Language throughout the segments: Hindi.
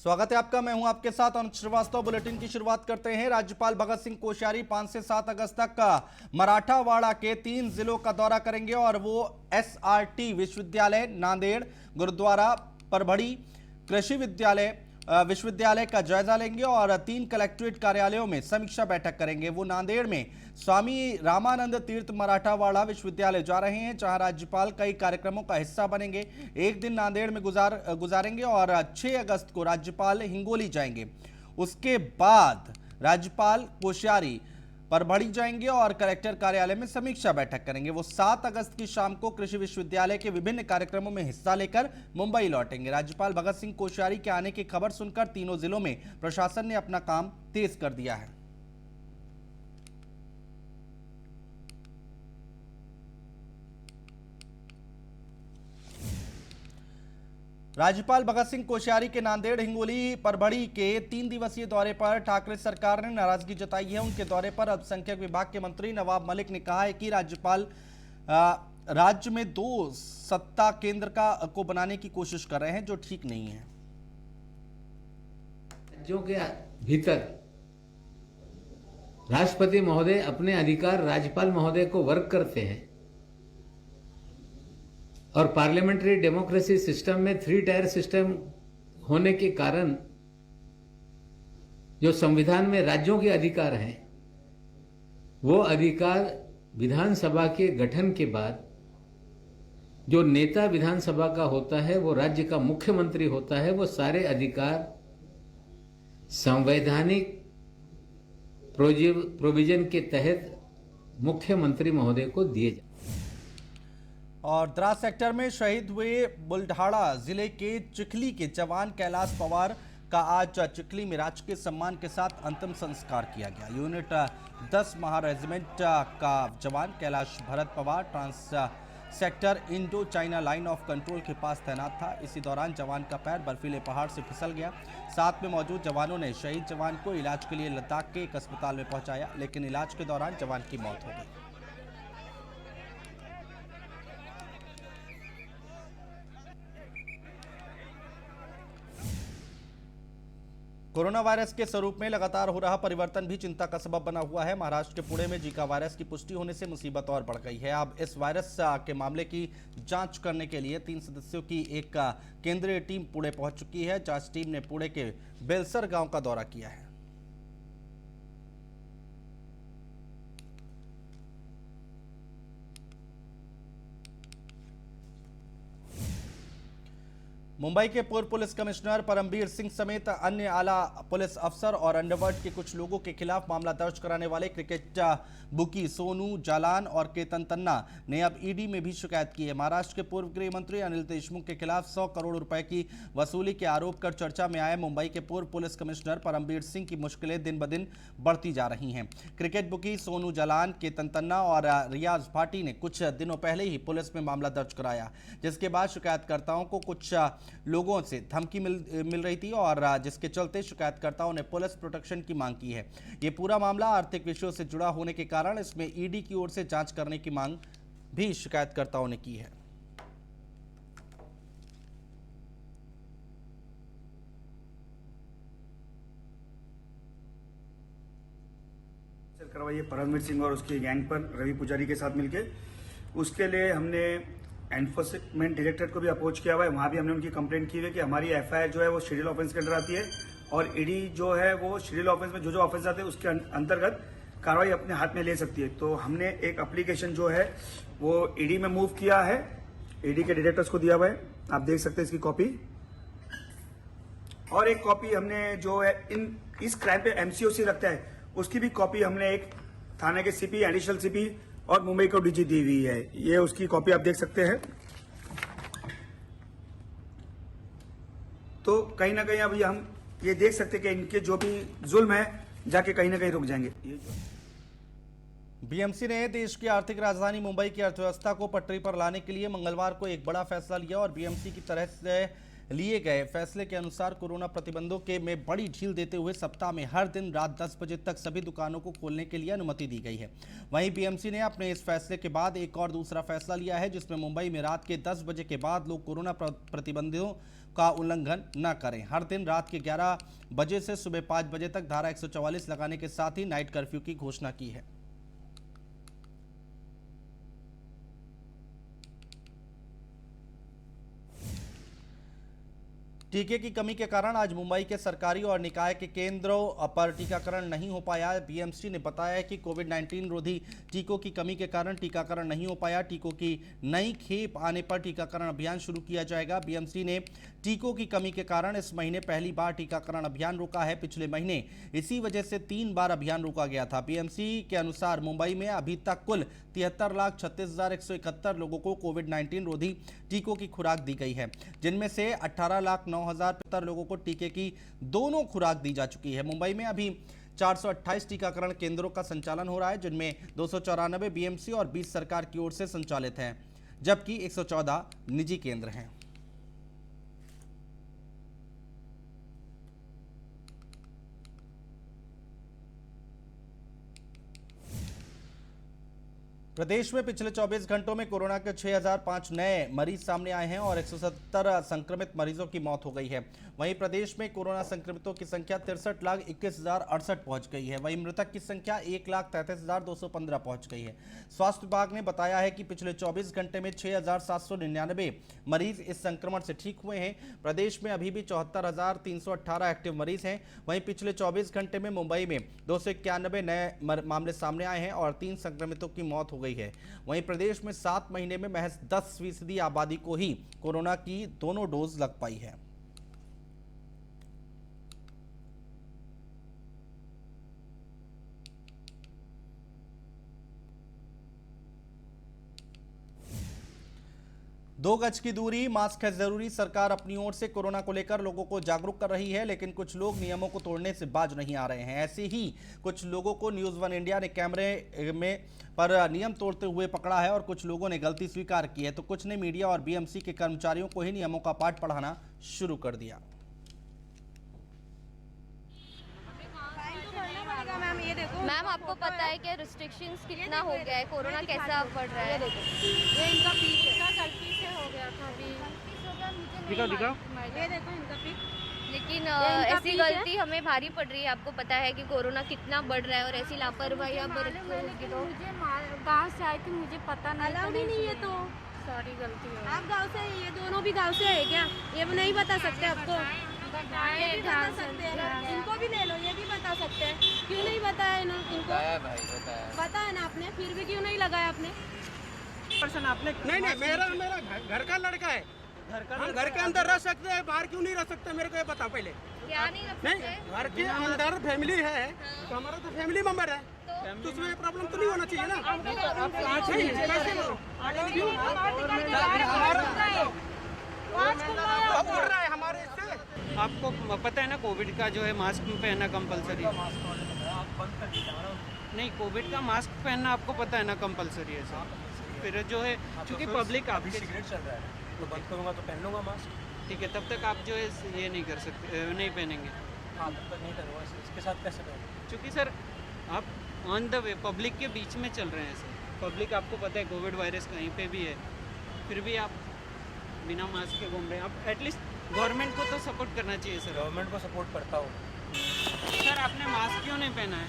स्वागत है आपका। मैं हूं आपके साथ अनुज श्रीवास्तव। बुलेटिन की शुरुआत करते हैं। राज्यपाल भगत सिंह कोश्यारी 5 से 7 अगस्त तक मराठावाड़ा के 3 जिलों का दौरा करेंगे और वो एसआरटी विश्वविद्यालय नांदेड़, गुरुद्वारा परभड़ी, कृषि विश्वविद्यालय का जायजा लेंगे और 3 कलेक्ट्रेट कार्यालयों में समीक्षा बैठक करेंगे। वो नांदेड़ में स्वामी रामानंद तीर्थ मराठावाड़ा विश्वविद्यालय जा रहे हैं, जहां राज्यपाल कई कार्यक्रमों का हिस्सा बनेंगे। एक दिन नांदेड़ में गुजारेंगे और 6 अगस्त को राज्यपाल हिंगोली जाएंगे। उसके बाद राज्यपाल कोश्यारी परभड़ी जाएंगे और कलेक्टर कार्यालय में समीक्षा बैठक करेंगे। वो 7 अगस्त की शाम को कृषि विश्वविद्यालय के विभिन्न कार्यक्रमों में हिस्सा लेकर मुंबई लौटेंगे। राज्यपाल भगत सिंह कोश्यारी के आने की खबर सुनकर तीनों जिलों में प्रशासन ने अपना काम तेज कर दिया है। राज्यपाल भगत सिंह कोश्यारी के नांदेड़, हिंगोली, परभड़ी के 3 दिवसीय दौरे पर ठाकरे सरकार ने नाराजगी जताई है। उनके दौरे पर अल्पसंख्यक विभाग के मंत्री नवाब मलिक ने कहा है कि राज्यपाल राज्य में 2 सत्ता केंद्र को बनाने की कोशिश कर रहे हैं, जो ठीक नहीं है। राज्यों के भीतर राष्ट्रपति महोदय अपने अधिकार राज्यपाल महोदय को वर्ग करते हैं और पार्लियामेंट्री डेमोक्रेसी सिस्टम में 3 टायर सिस्टम होने के कारण जो संविधान में राज्यों के अधिकार हैं, वो अधिकार विधानसभा के गठन के बाद जो नेता विधानसभा का होता है, वो राज्य का मुख्यमंत्री होता है, वो सारे अधिकार संवैधानिक प्रोविजन के तहत मुख्यमंत्री महोदय को दिए जाते हैं। और द्रास सेक्टर में शहीद हुए बुल्ढाड़ा जिले के चिखली के जवान कैलाश पवार का आज चिखली में राजकीय सम्मान के साथ अंतिम संस्कार किया गया। यूनिट 10 महा रेजिमेंट का जवान Kailash Bharat Pawar trans sector Indo China line of control के पास तैनात था। इसी दौरान जवान का पैर बर्फीले पहाड़ से फिसल गया। साथ में मौजूद जवानों ने शहीद जवान को इलाज के लिए लद्दाख के एक अस्पताल में पहुंचाया, लेकिन इलाज के दौरान जवान की मौत हो गई। कोरोना वायरस के स्वरूप में लगातार हो रहा परिवर्तन भी चिंता का सबब बना हुआ है। महाराष्ट्र के पुणे में जीका वायरस की पुष्टि होने से मुसीबत और बढ़ गई है। अब इस वायरस के मामले की जांच करने के लिए 3 सदस्यों की एक केंद्रीय टीम पुणे पहुंच चुकी है। जांच टीम ने पुणे के बेलसर गांव का दौरा किया है। मुंबई के पूर्व पुलिस कमिश्नर परमबीर सिंह समेत अन्य आला पुलिस अफसर और अंडरवर्ल्ड के कुछ लोगों के खिलाफ मामला दर्ज कराने वाले क्रिकेट बुकी सोनू जालान और केतन तन्ना ने अब ईडी में भी शिकायत की है। महाराष्ट्र के पूर्व गृह मंत्री अनिल देशमुख के खिलाफ 100 करोड़ रुपए की वसूली के आरोप कर चर्चा में आए मुंबई के पूर्व पुलिस कमिश्नर परमबीर सिंह की मुश्किलें दिन ब दिन बढ़ती जा रही हैं। क्रिकेट बुकी सोनू जालान, केतन तन्ना और रियाज भाटी ने कुछ दिनों पहले ही पुलिस में मामला दर्ज कराया, जिसके बाद शिकायतकर्ताओं को कुछ लोगों से धमकी मिल रही थी और जिसके चलते शिकायतकर्ताओं ने पुलिस प्रोटेक्शन की मांग की है। ये पूरा मामला आर्थिक विषयों से जुड़ा होने के कारण इसमें ईडी की ओर से जांच करने की मांग भी शिकायतकर्ताओं ने की है। करवाइए परमवीर सिंह और उसकी गैंग पर रवि पुजारी के साथ मिलके। उसके लिए हमने एनफोर्समेंट डायरेक्टरेट को भी अप्रोच किया हुआ है। वहां भी हमने उनकी कंप्लेंट की है कि हमारी एफआईआर जो है वो शेड्यूल ऑफेंस के अंदर आती है और ईडी जो है वो शेड्यूल ऑफेंस में जो ऑफेंस आते हैं उसके अंतर्गत कार्रवाई अपने हाथ में ले सकती है। तो हमने एक एप्लीकेशन जो है वो ईडी में मूव किया है, ईडी के डायरेक्टर्स को दिया हुआ है। आप देख सकते हैं इसकी कॉपी। और एक कॉपी हमने जो है इस क्राइम पे एमसीओसी लगता है, उसकी भी कॉपी हमने एक थाने के सीपी, एडिशनल सीपी और मुंबई को डीजी दी हुई है। ये उसकी कॉपी आप देख सकते हैं। तो कहीं ना कहीं अभी हम ये देख सकते हैं कि इनके जो भी जुल्म है जाके कहीं ना कहीं रुक जाएंगे। बीएमसी ने देश की आर्थिक राजधानी मुंबई की अर्थव्यवस्था को पटरी पर लाने के लिए मंगलवार को एक बड़ा फैसला लिया और बीएमसी की तरह से लिए गए फैसले के अनुसार कोरोना प्रतिबंधों के में बड़ी ढील देते हुए सप्ताह में हर दिन रात 10 बजे तक सभी दुकानों को खोलने के लिए अनुमति दी गई है। वहीं बीएमसी ने अपने इस फैसले के बाद एक और दूसरा फैसला लिया है, जिसमें मुंबई में रात के 10 बजे के बाद लोग कोरोना प्रतिबंधों का उल्लंघन न करें। हर दिन रात के 11 बजे से सुबह 5 बजे तक धारा 144 लगाने के साथ ही नाइट कर्फ्यू की घोषणा की है। टीके की कमी के कारण आज मुंबई के सरकारी और निकाय के केंद्रों पर टीकाकरण नहीं हो पाया। बीएमसी ने बताया कि कोविड-19 रोधी टीकों की कमी के कारण टीकाकरण नहीं हो पाया। टीकों की नई खेप आने पर टीकाकरण अभियान शुरू किया जाएगा। बीएमसी ने टीकों की कमी के कारण इस महीने पहली बार टीकाकरण अभियान रोका है। पिछले महीने इसी वजह से 3 बार अभियान रोका गया था। बीएमसी के अनुसार मुंबई में अभी तक कुल 73,36,171 लोगों को कोविड-19 रोधी टीकों की खुराक दी गई है, जिनमें से 18,09,075 लोगों को टीके की दोनों खुराक दी जा चुकी है। मुंबई में अभी 428 टीकाकरण केंद्रों का संचालन हो रहा है, जिनमें 294 बीएमसी और 20 सरकार की ओर से संचालित हैं, जबकि 114 निजी केंद्र हैं। प्रदेश में पिछले 24 घंटों में कोरोना के 6,005 नए मरीज सामने आए हैं और 170 संक्रमित मरीजों की मौत हो गई है। वहीं प्रदेश में कोरोना संक्रमितों की संख्या 63,21,068 पहुंच गई है। वहीं मृतक की संख्या 1,33,215 पहुंच गई है। स्वास्थ्य विभाग ने बताया है कि पिछले 24 घंटे में 6,799 मरीज इस संक्रमण से ठीक हुए हैं। प्रदेश में अभी भी 74,318 एक्टिव मरीज हैं। वहीं पिछले 24 घंटे में मुंबई में 291 नए मामले सामने आए हैं और 3 संक्रमितों की मौत हो गई है। वहीं प्रदेश में 7 महीने में महज 10% आबादी को ही कोरोना की दोनों डोज लग पाई है। दो गज की दूरी, मास्क है जरूरी। सरकार अपनी ओर से कोरोना को लेकर लोगों को जागरूक कर रही है, लेकिन कुछ लोग नियमों को तोड़ने से बाज नहीं आ रहे हैं। ऐसे ही कुछ लोगों को न्यूज़ 1 इंडिया ने कैमरे में पर नियम तोड़ते हुए पकड़ा है और कुछ लोगों ने गलती स्वीकार की है, तो कुछ ने मीडिया और बीएमसी के कर्मचारियों को ही नियमों का पाठ पढ़ाना शुरू कर दिया। मैम, आपको पता है कि रिस्ट्रिक्शंस कितना हो गया है, कोरोना कैसा बढ़ रहा है? ये इनका पीक का गलती से हो गया था अभी। दिखाओ ये देखो इनका पीक। लेकिन इनका ऐसी पीक है। गलती हमें भारी पड़ रही है। आपको पता है कि कोरोना कितना बढ़ रहा है और ऐसी लापरवाही आप बरतोगे तो मुझे गाँव से आई थी, मुझे पता नहीं अलाउड ही नहीं है, तो सॉरी गलती हो। आप गाँव से, ये दोनों भी गाँव से है क्या? ये नहीं बता सकते आपको? ये भी बता सकते हैं, इनको भी ले लो, ये भी बता सकते हैं। क्यों नहीं बताया इनको? बताया ना आपने, फिर भी क्यों नहीं लगाया आपने? पर्सन आपने नहीं मेरा घर का लड़का है। हम घर के अंदर रह सकते हैं, बाहर क्यों नहीं रह सकते? मेरे को ये बताओ पहले। क्या नहीं रख नहीं, सकते? घर के अंदर फैमिली है तो हमारा तो फैमिली मेंबर है, तो उसमें प्रॉब्लम तो नहीं होना चाहिए ना। उड़ रहा है हमारे इससे। आपको पता है ना कोविड का जो है मास्क पहनना कंपलसरी है। नहीं, कोविड का मास्क पहनना आपको पता है ना कंपलसरी है सर। फिर जो है क्योंकि पब्लिक आपके सिगरेट चल रहा है तो बंद करूंगा तो पहन लूंगा मास्क। ठीक है, तब तक आप जो है ये नहीं कर सकते, नहीं पहनेंगे। हाँ, तब तक नहीं करूँगा। इसके साथ कैसे पहनूँ? क्योंकि सर आप ऑन द वे पब्लिक के बीच में चल रहे हैं सर। पब्लिक आपको पता है कोविड वायरस कहीं पे भी है, फिर भी आप बिना मास्क के घूम रहे हैं। आप एटलीस्ट गवर्नमेंट को तो सपोर्ट करना चाहिए सर। गवर्नमेंट को सपोर्ट करता हूँ। सर आपने मास्क क्यों नहीं पहना है?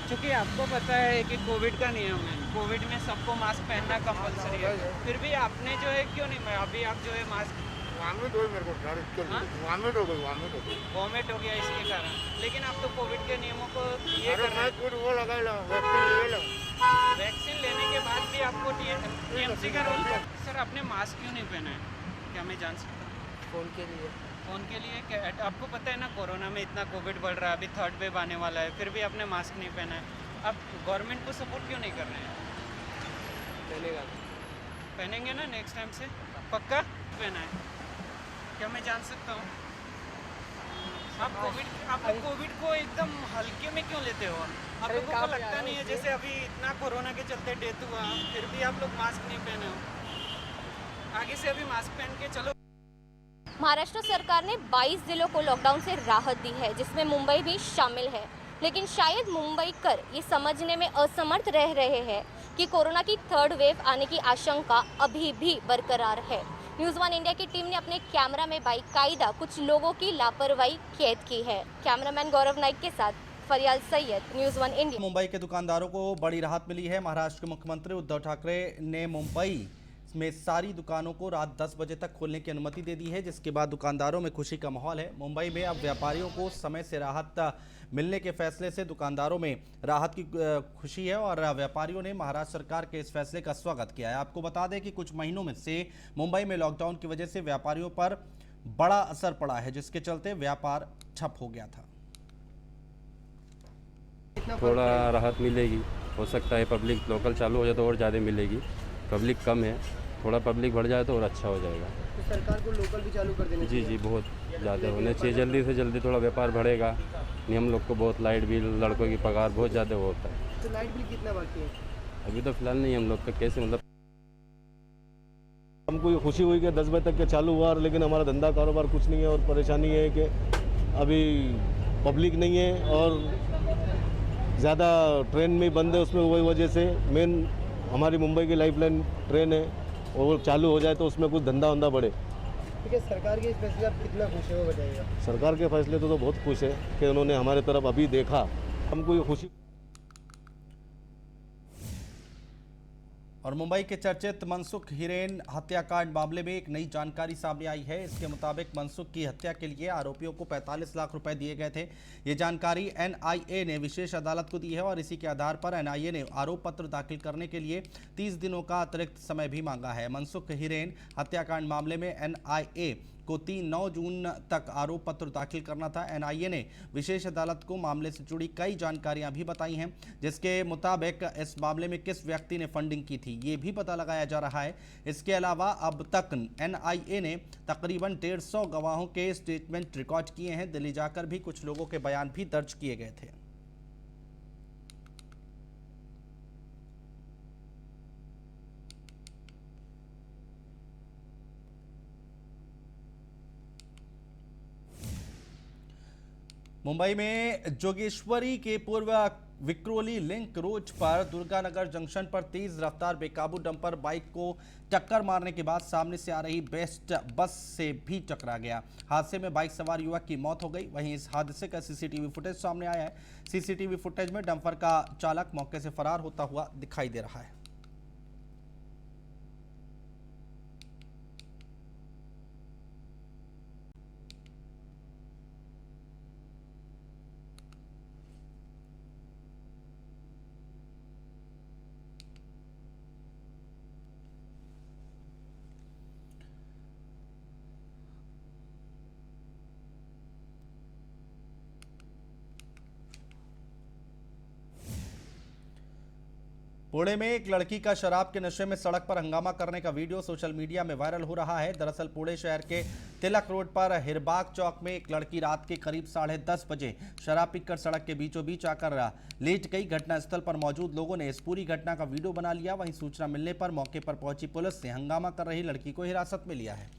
क्योंकि आपको पता है कि कोविड का नियम है, कोविड में सबको मास्क पहनना कंपलसरी है, फिर भी आपने जो है क्यों नहीं? अभी आप जो है मास्क वॉमिट हो मेरे को, वॉमिट हो गई। वॉमिट हो गया इसके कारण, लेकिन आप तो कोविड के नियमों को ये कर रहे हैं। वो लगा लो, वैक्सीन लेने के बाद भी आपको टीएमसी का रूल। सर आपने मास्क क्यों नहीं पहना है, क्या मैं जान सकता हूँ? फ़ोन के लिए। फ़ोन के लिए क्या? आपको पता है ना कोरोना में इतना कोविड बढ़ रहा है, अभी 3rd वेव आने वाला है, फिर भी आपने मास्क नहीं पहना है। आप गवर्नमेंट को सपोर्ट क्यों नहीं कर रहे हैं? पहनेंगे ना नेक्स्ट टाइम से? पक्का पहना है? क्या मैं जान सकता हूँ? आप कोविड को एकदम हल्के में क्यों लेते हो? आप लोगों को लगता नहीं है जैसे अभी इतना कोरोना के चलते डेथ हुआ, फिर भी आप लोग मास्क नहीं पहने हो? आगे से अभी मास्क पहन के चलो। महाराष्ट्र सरकार ने 22 जिलों को लॉकडाउन से राहत दी है, जिसमें मुंबई भी शामिल है। लेकिन शायद मुंबईकर ये समझने में असमर्थ रह रहे हैं कि कोरोना की थर्ड वेव आने की आशंका अभी भी बरकरार है। न्यूज़ 1 इंडिया की टीम ने अपने कैमरा में बाकायदा कुछ लोगों की लापरवाही कैद की है। कैमरामैन गौरव नाइक के साथ फरियाल सैयद, न्यूज़ 1 इंडिया। मुंबई के दुकानदारों को बड़ी राहत मिली है। महाराष्ट्र के मुख्यमंत्री उद्धव ठाकरे ने मुंबई में सारी दुकानों को रात 10 बजे तक खोलने की अनुमति दे दी है, जिसके बाद दुकानदारों में खुशी का माहौल है। मुंबई में अब व्यापारियों को समय से राहत मिलने के फैसले से दुकानदारों में राहत की खुशी है और व्यापारियों ने महाराष्ट्र सरकार के इस फैसले का स्वागत किया है। आपको बता दें कि कुछ महीनों में से मुंबई में लॉकडाउन की वजह से व्यापारियों पर बड़ा असर पड़ा है, जिसके चलते व्यापार ठप हो गया था। थोड़ा राहत मिलेगी, हो सकता है पब्लिक लोकल चालू हो जाए तो और ज़्यादा मिलेगी। पब्लिक कम है, थोड़ा पब्लिक बढ़ जाए तो और अच्छा हो जाएगा। तो सरकार को लोकल भी चालू कर देना चाहिए। जी बहुत ज़्यादा होने चाहिए, जल्दी से जल्दी थोड़ा व्यापार बढ़ेगा। नहीं हम लोग को बहुत लाइट बिल, लड़कों की पगार बहुत ज़्यादा होता है। तो लाइट बिल कितना बाकी है? अभी तो फिलहाल नहीं, हम लोग का कैसे मतलब हमको ये खुशी हुई कि 10 बजे तक के चालू हुआ, लेकिन हमारा धंधा कारोबार कुछ नहीं है और परेशानी है कि अभी पब्लिक नहीं है और ज़्यादा ट्रेन में बंद है। उसमें वही वजह से मेन हमारी मुंबई की लाइफलाइन ट्रेन है और वो चालू हो जाए तो उसमें कुछ धंधा बढ़े। ठीक है, सरकार के इस फैसले से आप कितना खुश है वो बताइएगा। सरकार के फैसले तो बहुत खुश है कि उन्होंने हमारे तरफ अभी देखा, हमको ये खुशी। और मुंबई के चर्चित मनसुख हिरेन हत्याकांड मामले में एक नई जानकारी सामने आई है। इसके मुताबिक मनसुख की हत्या के लिए आरोपियों को 45 लाख रुपए दिए गए थे। ये जानकारी एनआईए ने विशेष अदालत को दी है और इसी के आधार पर एनआईए ने आरोप पत्र दाखिल करने के लिए 30 दिनों का अतिरिक्त समय भी मांगा है। मनसुख हिरेन हत्याकांड मामले में एनआईए को 9 जून तक आरोप पत्र दाखिल करना था। एनआईए ने विशेष अदालत को मामले से जुड़ी कई जानकारियां भी बताई हैं, जिसके मुताबिक इस मामले में किस व्यक्ति ने फंडिंग की थी ये भी पता लगाया जा रहा है। इसके अलावा अब तक एनआईए ने तकरीबन 150 गवाहों के स्टेटमेंट रिकॉर्ड किए हैं। दिल्ली जाकर भी कुछ लोगों के बयान भी दर्ज किए गए थे। मुंबई में जोगेश्वरी के पूर्व विक्रोली लिंक रोड पर दुर्गानगर जंक्शन पर तेज रफ्तार बेकाबू डंपर बाइक को टक्कर मारने के बाद सामने से आ रही बेस्ट बस से भी टकरा गया। हादसे में बाइक सवार युवक की मौत हो गई। वहीं इस हादसे का सीसीटीवी फुटेज सामने आया है। सीसीटीवी फुटेज में डंपर का चालक मौके से फरार होता हुआ दिखाई दे रहा है। पुणे में एक लड़की का शराब के नशे में सड़क पर हंगामा करने का वीडियो सोशल मीडिया में वायरल हो रहा है। दरअसल पुणे शहर के तिलक रोड पर हिरबाग चौक में एक लड़की रात के करीब 10:30 बजे शराब पीकर सड़क के बीचों बीच आकर लेट गई। घटनास्थल पर मौजूद लोगों ने इस पूरी घटना का वीडियो बना लिया। वहीं सूचना मिलने पर मौके पर पहुंची पुलिस ने हंगामा कर रही लड़की को हिरासत में लिया है।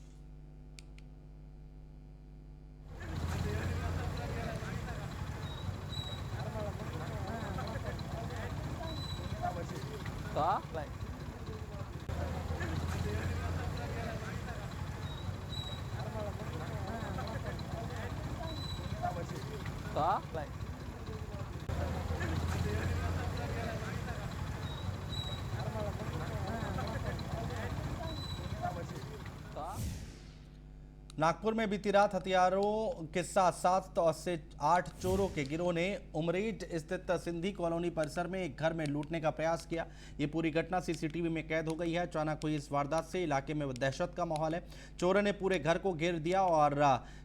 नागपुर में बीती रात हथियारों के साथ 7 से 8 चोरों के गिरोह ने उमरेड स्थित सिंधी कॉलोनी परिसर में एक घर में लूटने का प्रयास किया। ये पूरी घटना सीसीटीवी में कैद हो गई है। अचानक हुई इस वारदात से इलाके में दहशत का माहौल है। चोरों ने पूरे घर को घेर दिया और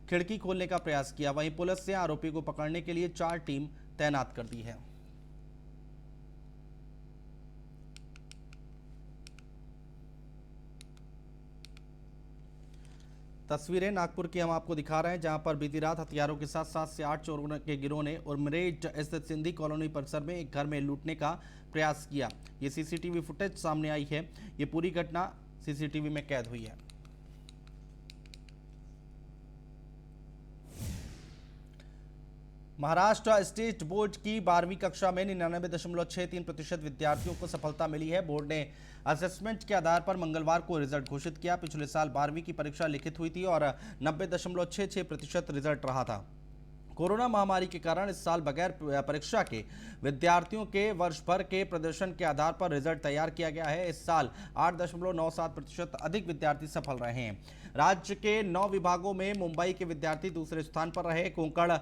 खिड़की खोलने का प्रयास किया। वहीं पुलिस ने आरोपी को पकड़ने के लिए 4 टीम तैनात कर दी है। तस्वीरें नागपुर की हम आपको दिखा रहे हैं, जहां पर बीती रात हथियारों के साथ 7 से 8 चोरों के गिरोह ने उमरेड स्थित सिंधी कॉलोनी परिसर में एक घर में लूटने का प्रयास किया। ये सीसीटीवी फुटेज सामने आई है। ये पूरी घटना सीसीटीवी में कैद हुई है। महाराष्ट्र स्टेट बोर्ड की 12वीं कक्षा में 99.63% विद्यार्थियों को सफलता मिली है। बोर्ड ने असेसमेंट के आधार पर मंगलवार को रिजल्ट घोषित किया। पिछले साल 12वीं की परीक्षा लिखित हुई थी और 90.66% रिजल्ट रहा था। कोरोना महामारी के कारण इस साल बगैर परीक्षा के विद्यार्थियों के वर्ष भर के प्रदर्शन के आधार पर रिजल्ट तैयार किया गया है। इस साल 8.97% अधिक विद्यार्थी सफल रहे हैं। राज्य के 9 विभागों में मुंबई के विद्यार्थी दूसरे स्थान पर रहे। कोंकण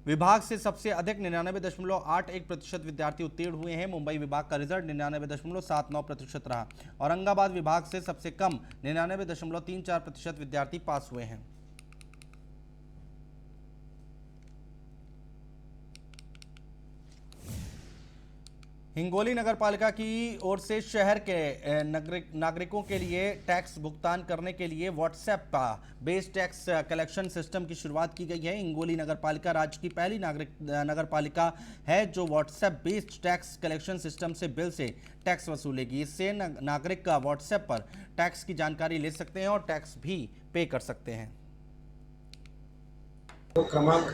विभाग से सबसे अधिक 99.81% विद्यार्थी उत्तीर्ण हुए हैं। मुंबई विभाग का रिजल्ट 99.79% रहा। औरंगाबाद विभाग से सबसे कम 99.34% विद्यार्थी पास हुए हैं। हिंगोली नगरपालिका की ओर से शहर के नागरिकों के लिए टैक्स भुगतान करने के लिए WhatsApp based tax collection system की शुरुआत की गई है। हिंगोली नगरपालिका राज्य की पहली नगरपालिका है जो WhatsApp based tax collection system से बिल से टैक्स वसूलेगी। इससे नागरिक व्हाट्सएप पर टैक्स की जानकारी ले सकते हैं और टैक्स भी पे कर सकते हैं। तो क्रमांक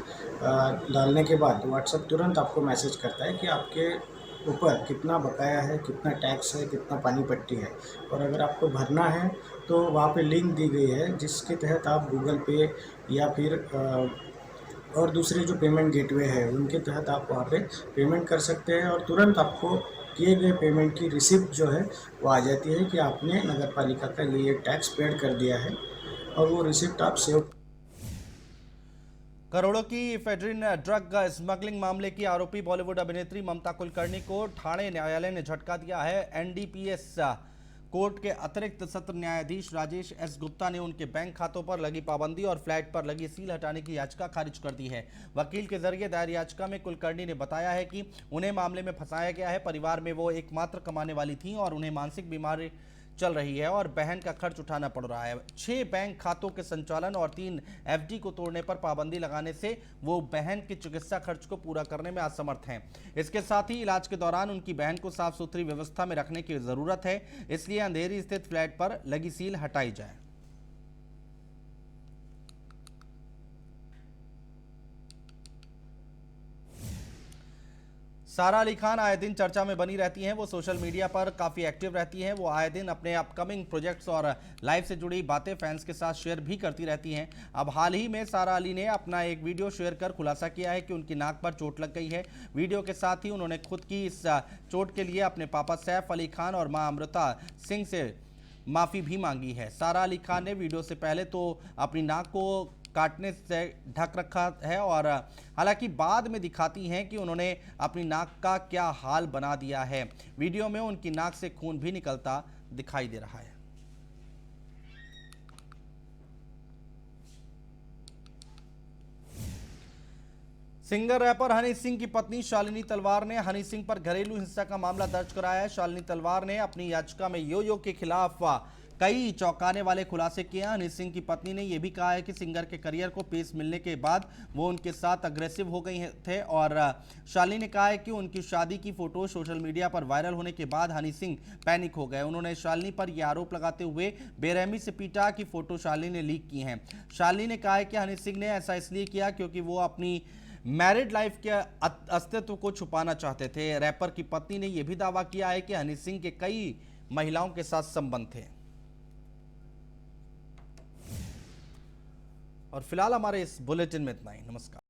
डालने के बाद व्हाट्सएप तुरंत आपको मैसेज करता है कि आपके ऊपर कितना बकाया है, कितना टैक्स है, कितना पानी पट्टी है। और अगर आपको भरना है तो वहाँ पे लिंक दी गई है जिसके तहत आप गूगल पे या फिर और दूसरे जो पेमेंट गेटवे है उनके तहत आप वहाँ पे पेमेंट कर सकते हैं और तुरंत आपको किए गए पेमेंट की रिसिप्ट जो है वो आ जाती है कि आपने नगरपालिका का ये टैक्स पेड कर दिया है और वो रिसिप्ट आप सेव। करोड़ों की इफेड्रिन ड्रग स्मगलिंग मामले की आरोपी बॉलीवुड अभिनेत्री ममता कुलकर्णी को ठाणे न्यायालय ने झटका दिया है। एनडीपीएस कोर्ट के अतिरिक्त सत्र न्यायाधीश राजेश एस गुप्ता ने उनके बैंक खातों पर लगी पाबंदी और फ्लैट पर लगी सील हटाने की याचिका खारिज कर दी है। वकील के जरिए दायर याचिका में कुलकर्णी ने बताया है कि उन्हें मामले में फंसाया गया है। परिवार में वो एकमात्र कमाने वाली थीं और उन्हें मानसिक बीमारी चल रही है और बहन का खर्च उठाना पड़ रहा है। 6 बैंक खातों के संचालन और 3 एफडी को तोड़ने पर पाबंदी लगाने से वो बहन के चिकित्सा खर्च को पूरा करने में असमर्थ हैं। इसके साथ ही इलाज के दौरान उनकी बहन को साफ सुथरी व्यवस्था में रखने की जरूरत है, इसलिए अंधेरी स्थित फ्लैट पर लगी सील हटाई जाए। सारा अली खान आए दिन चर्चा में बनी रहती हैं। वो सोशल मीडिया पर काफ़ी एक्टिव रहती हैं। वो आए दिन अपने अपकमिंग प्रोजेक्ट्स और लाइफ से जुड़ी बातें फैंस के साथ शेयर भी करती रहती हैं। अब हाल ही में सारा अली ने अपना एक वीडियो शेयर कर खुलासा किया है कि उनकी नाक पर चोट लग गई है। वीडियो के साथ ही उन्होंने खुद की इस चोट के लिए अपने पापा सैफ अली खान और मां अमृता सिंह से माफ़ी भी मांगी है। सारा अली खान ने वीडियो से पहले तो अपनी नाक को काटने से ढक रखा है और हालांकि बाद में दिखाती हैं कि उन्होंने अपनी नाक का क्या हाल बना दिया है। वीडियो में उनकी नाक से खून भी निकलता दिखाई दे रहा है। सिंगर रैपर हनी सिंह की पत्नी शालिनी तलवार ने हनी सिंह पर घरेलू हिंसा का मामला दर्ज कराया है। शालिनी तलवार ने अपनी याचिका में यो के खिलाफ कई चौंकाने वाले खुलासे किए हैं। हनी सिंह की पत्नी ने यह भी कहा है कि सिंगर के करियर को पेस मिलने के बाद वो उनके साथ अग्रेसिव हो गई थे और शालिनी ने कहा है कि उनकी शादी की फोटो सोशल मीडिया पर वायरल होने के बाद हनी सिंह पैनिक हो गए। उन्होंने शालिनी पर यह आरोप लगाते हुए बेरहमी से पीटा कि फोटो शालिनी ने लीक की हैं। शालिनी ने कहा है कि हनी सिंह ने ऐसा इसलिए किया क्योंकि वो अपनी मैरिड लाइफ के अस्तित्व को छुपाना चाहते थे। रैपर की पत्नी ने यह भी दावा किया है कि हनी सिंह के कई महिलाओं के साथ संबंध थे। और फिलहाल हमारे इस बुलेटिन में इतना ही। नमस्कार।